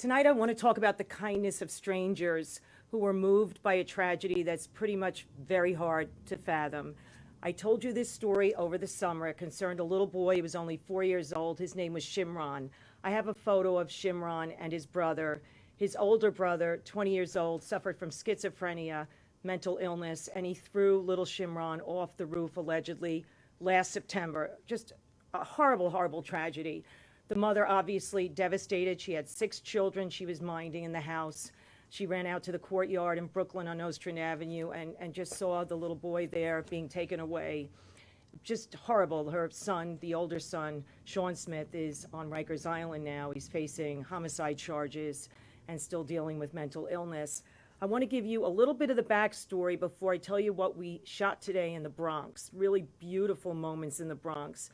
Tonight I want to talk about the kindness of strangers who were moved by a tragedy that's pretty much very hard to fathom. I told you this story over the summer. It concerned a little boy. He was only 4 years old. His name was Shimron. I have a photo of Shimron and his brother. His older brother, 20 years old, suffered from schizophrenia, mental illness, and he threw little Shimron off the roof allegedly last September. Just a horrible, horrible tragedy. The mother obviously devastated. She had 6 children she was minding in the house. She ran out to the courtyard in Brooklyn on Nostrand Avenue and just saw the little boy there being taken away. Just horrible. Her son, the older son, Sean Smith, is on Rikers Island now. He's facing homicide charges and still dealing with mental illness. I want to give you a little bit of the backstory before I tell you what we shot today in the Bronx. Really beautiful moments in the Bronx.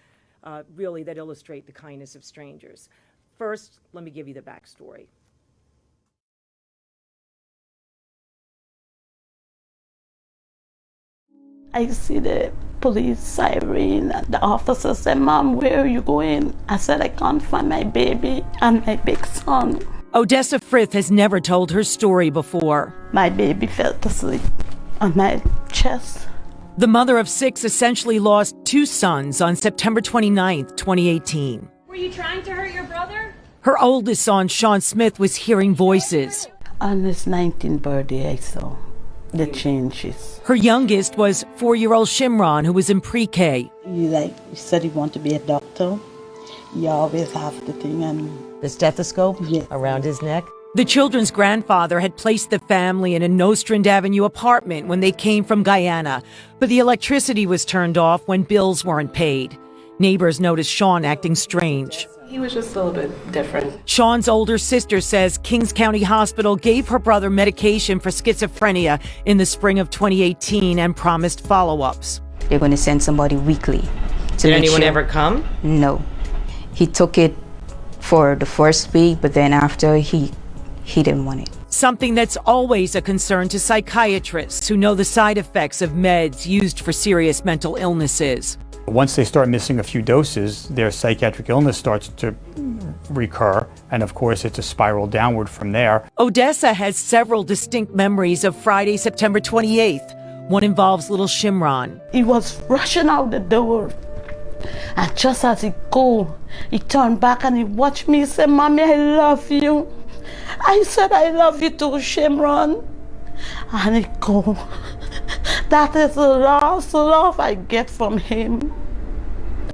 Really, that illustrate the kindness of strangers. First, let me give you the backstory. I see the police siren. The officer said, "Mom, where are you going?" I said, "I can't find my baby and my big son." Odessa Frith has never told her story before. My baby fell asleep on my chest. The mother of 6 essentially lost 2 sons on September 29th, 2018. Were you trying to hurt your brother? Her oldest son, Sean Smith, was hearing voices. On his 19th birthday, I saw the changes. Her youngest was 4-year-old Shimron, who was in pre-K. He said he wanted to be a doctor. He always have the thing and the stethoscope around his neck. The children's grandfather had placed the family in a Nostrand Avenue apartment when they came from Guyana, but the electricity was turned off when bills weren't paid. Neighbors noticed Sean acting strange. He was just a little bit different. Sean's older sister says Kings County Hospital gave her brother medication for schizophrenia in the spring of 2018 and promised follow-ups. They're going to send somebody weekly. Did anyone ever come? No. He took it for the first week, but then after he didn't want it. Something that's always a concern to psychiatrists who know the side effects of meds used for serious mental illnesses. Once they start missing a few doses, their psychiatric illness starts to recur, and of course it's a spiral downward from there. Odessa has several distinct memories of Friday, September 28th. One involves little Shimron. he was rushing out the door. And just as he go, he turned back and he watched me. He said, "Mommy, I love you." I said, "I love you too, Shimron." And he go. That is the last love I get from him.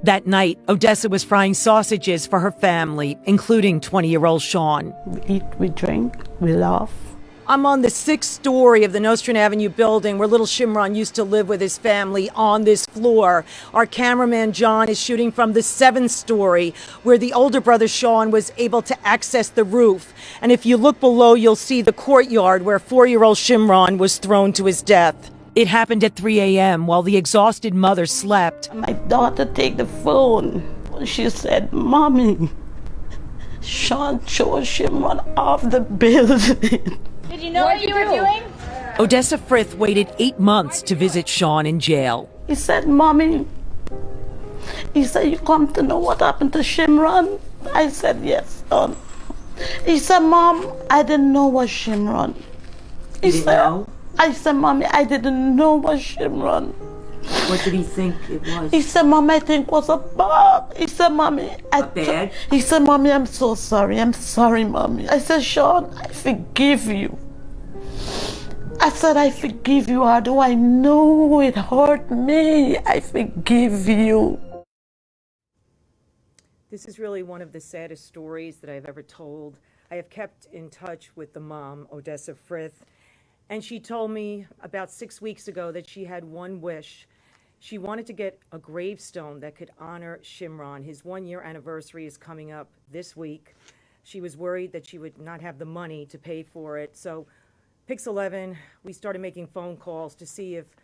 That night, Odessa was frying sausages for her family, including 20-year-old Sean. We eat, we drink, we laugh. I'm on the 6th story of the Nostrand Avenue building where little Shimron used to live with his family on this floor. Our cameraman, John, is shooting from the 7th story where the older brother, Sean, was able to access the roof. And if you look below, you'll see the courtyard where 4-year-old Shimron was thrown to his death. It happened at 3 a.m. while the exhausted mother slept. My daughter take the phone. She said, "Mommy, Sean chose Shimron off the building." Did you know what you were doing? Odessa Frith waited 8 months to visit Sean in jail. He said, "Mommy," he said, "you come to know what happened to Shimron?" I said, "Yes, son." He said, "Mom, I didn't know what Shimron." You didn't know? I said, "Mommy, I didn't know what Shimron." What did he think it was? He said, "Mom, I think it was a bug." He said, "Mommy, bag? He said, "Mommy, I'm so sorry. I'm sorry, Mommy." I said, "Sean, I forgive you." I said, "I forgive you, although I know it hurt me. I forgive you." This is really one of the saddest stories that I've ever told. I have kept in touch with the mom, Odessa Frith, and she told me about 6 weeks ago that she had one wish. She wanted to get a gravestone that could honor Shimron. His 1-year anniversary is coming up this week. She was worried that she would not have the money to pay for it. So Pix 11, we started making phone calls to see if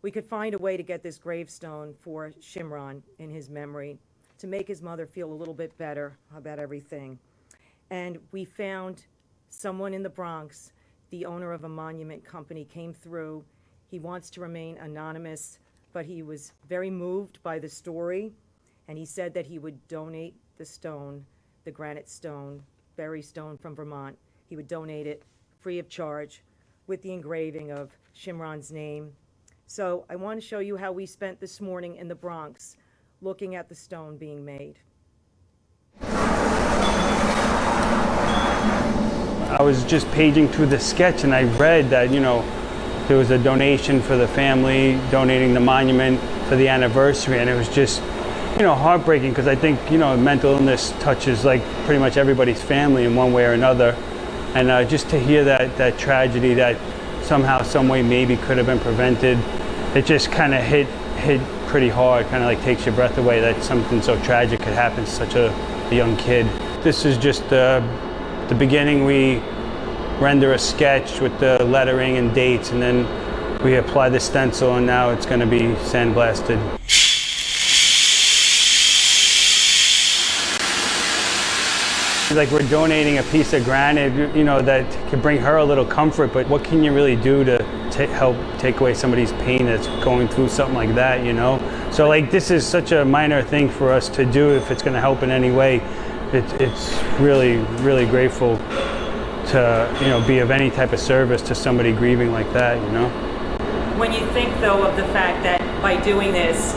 we could find a way to get this gravestone for Shimron in his memory, to make his mother feel a little bit better about everything. And we found someone in the Bronx. The owner of a monument company came through. He wants to remain anonymous, but he was very moved by the story, and he said that he would donate the stone, the granite stone, berry stone from Vermont. He would donate it free of charge with the engraving of Shimron's name. So I want to show you how we spent this morning in the Bronx looking at the stone being made. I was just paging through the sketch and I read that, there was a donation for the family, donating the monument for the anniversary, and it was just, heartbreaking because I think, mental illness touches like pretty much everybody's family in one way or another. And just to hear that tragedy that somehow, some way maybe could have been prevented, it just kind of hit pretty hard, kind of like takes your breath away that something so tragic could happen to such a young kid. This is just the beginning. We render a sketch with the lettering and dates, and then we apply the stencil, and now it's going to be sandblasted. Like, we're donating a piece of granite, that can bring her a little comfort, but what can you really do to help take away somebody's pain that's going through something like that, So like, this is such a minor thing for us to do. If it's going to help in any way, it's really, really grateful to, be of any type of service to somebody grieving like that, When you think, though, of the fact that by doing this,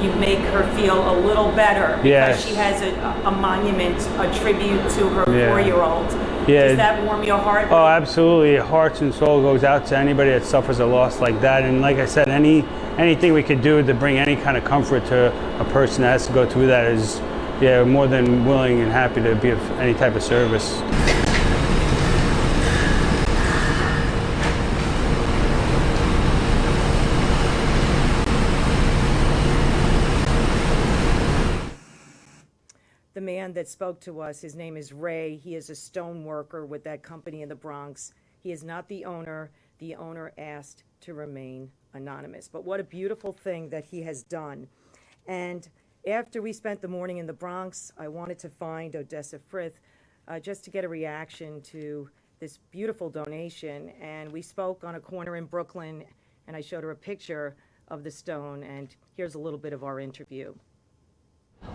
you make her feel a little better because Yes. she has a monument, a tribute to her Yeah. 4-year-old. Yeah. Does that warm your heart? Oh, absolutely. Hearts and soul goes out to anybody that suffers a loss like that. And like I said, anything we could do to bring any kind of comfort to a person that has to go through that is, more than willing and happy to be of any type of service. The man that spoke to us, his name is Ray. He is a stone worker with that company in the Bronx. He is not the owner. The owner asked to remain anonymous. But what a beautiful thing that he has done. And after we spent the morning in the Bronx, I wanted to find Odessa Frith just to get a reaction to this beautiful donation. And we spoke on a corner in Brooklyn, and I showed her a picture of the stone. And here's a little bit of our interview.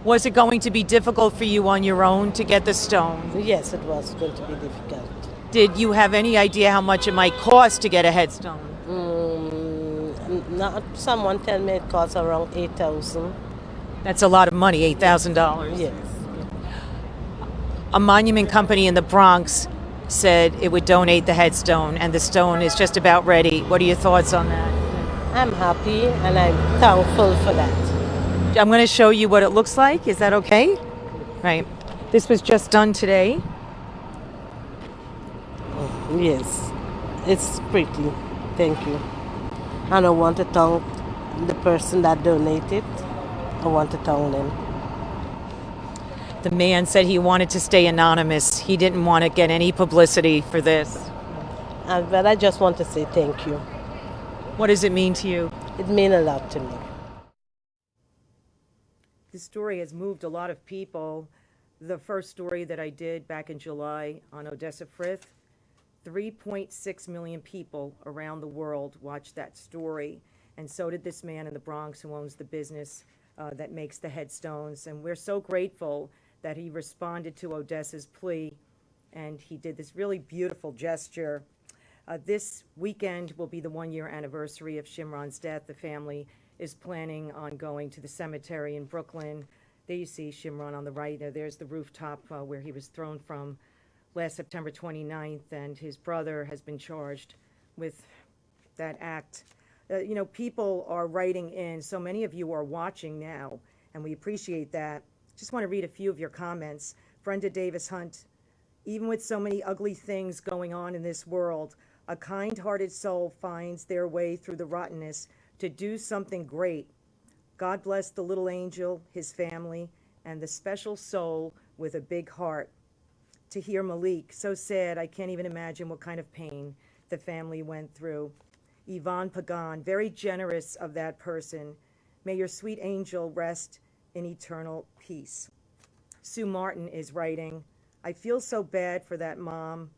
Was it going to be difficult for you on your own to get the stone? Yes, it was going to be difficult. Did you have any idea how much it might cost to get a headstone? Someone tell me it costs around $8,000. That's a lot of money, $8,000. Yes. A monument company in the Bronx said it would donate the headstone, and the stone is just about ready. What are your thoughts on that? I'm happy and I'm thankful for that. I'm going to show you what it looks like. Is that okay? Right. This was just done today. Yes, it's pretty. Thank you. And I want to thank the person that donated. I want to thank them. The man said he wanted to stay anonymous. He didn't want to get any publicity for this. But I just want to say thank you. What does it mean to you? It means a lot to me. This story has moved a lot of people. The first story that I did back in July on Odessa Frith, 3.6 million people around the world watched that story. And so did this man in the Bronx who owns the business that makes the headstones. And we're so grateful that he responded to Odessa's plea, and he did this really beautiful gesture. This weekend will be the 1-year anniversary of Shimron's death. The family is planning on going to the cemetery in Brooklyn. There you see Shimron on the right. There's the rooftop where he was thrown from last September 29th, and his brother has been charged with that act. People are writing in. So many of you are watching now, and we appreciate that. Just want to read a few of your comments. Brenda Davis Hunt, even with so many ugly things going on in this world, a kind-hearted soul finds their way through the rottenness to do something great. God bless the little angel, his family, and the special soul with a big heart. To hear Malik, so sad, I can't even imagine what kind of pain the family went through. Yvonne Pagan, very generous of that person. May your sweet angel rest in eternal peace. Sue Martin is writing, I feel so bad for that mom.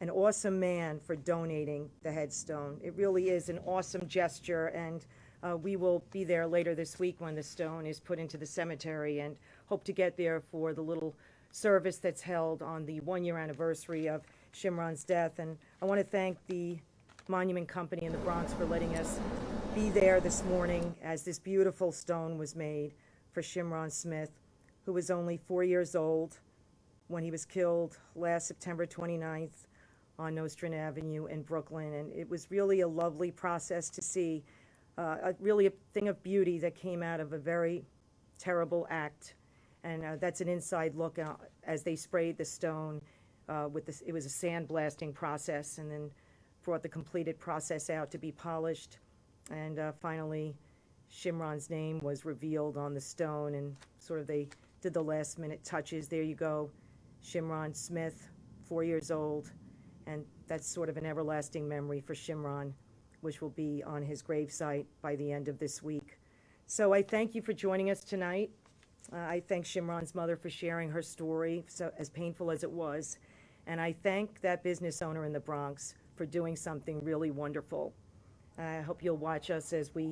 An awesome man for donating the headstone. It really is an awesome gesture, and we will be there later this week when the stone is put into the cemetery, and hope to get there for the little service that's held on the one-year anniversary of Shimron's death. And I want to thank the Monument Company in the Bronx for letting us be there this morning as this beautiful stone was made for Shimron Smith, who was only 4 years old when he was killed last September 29th on Nostrand Avenue in Brooklyn. And it was really a lovely process to see, really a thing of beauty that came out of a very terrible act. And that's an inside look as they sprayed the stone with this. It was a sandblasting process, and then brought the completed process out to be polished. And finally, Shimron's name was revealed on the stone, and sort of they did the last minute touches. There you go, Shimron Smith, 4 years old. And that's sort of an everlasting memory for Shimron, which will be on his gravesite by the end of this week. So I thank you for joining us tonight. I thank Shimron's mother for sharing her story, so as painful as it was. And I thank that business owner in the Bronx for doing something really wonderful. I hope you'll watch us as we